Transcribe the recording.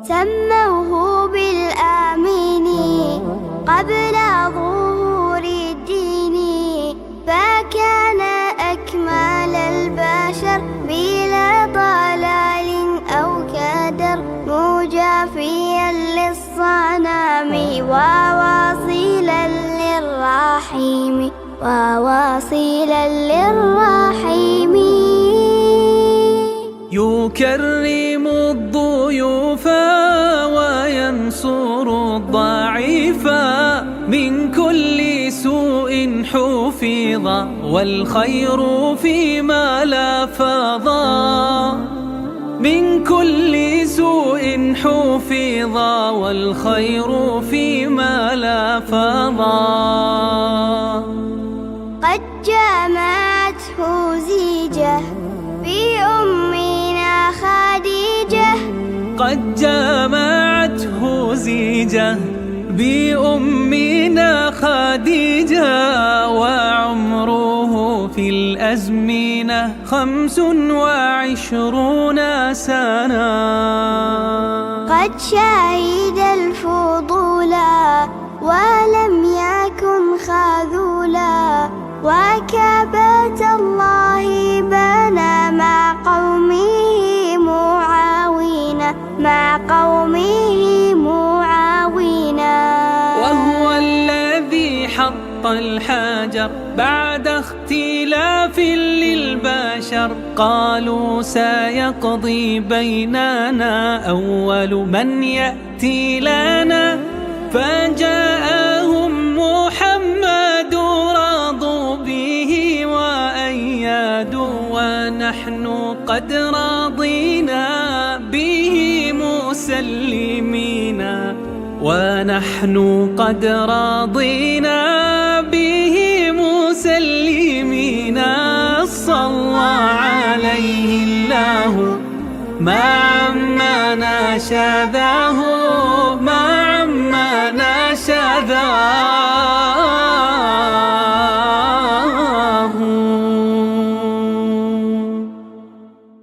سموه بالآمين قبل ظهور الدين، فكان أكمل البشر بلا ضلال أو كدر، مجافيا للصنم وواصلا للرحيم، وواصلا للرحيم. يكرم الضيوف وينصر الضعيف، من كل سوء حفظ والخير فيما لفظ، من كل سوء حفظ والخير فيما لفظ. قد جمعته زيجة بأمنا خديجة، قد جمعته زيجة بأمنا خديجة، وعمره في الأزمنة 25 سنة. قد شهد الفضول ولم يكن خذولا، وكعبة الله بنى مع قومه معاونا، مع قومه معاونا. وهو الذي حط الحجر بعد اختلاف للبشر، قالوا سيقضي بيننا أول من يأتي لنا، فجاءهم محمد رضوا به وأيادوا، ونحن قد رضينا به مسلمين، ونحن قد رضينا به مسلمين. صلى عليه الله مع من نشذه، مع من نشذه.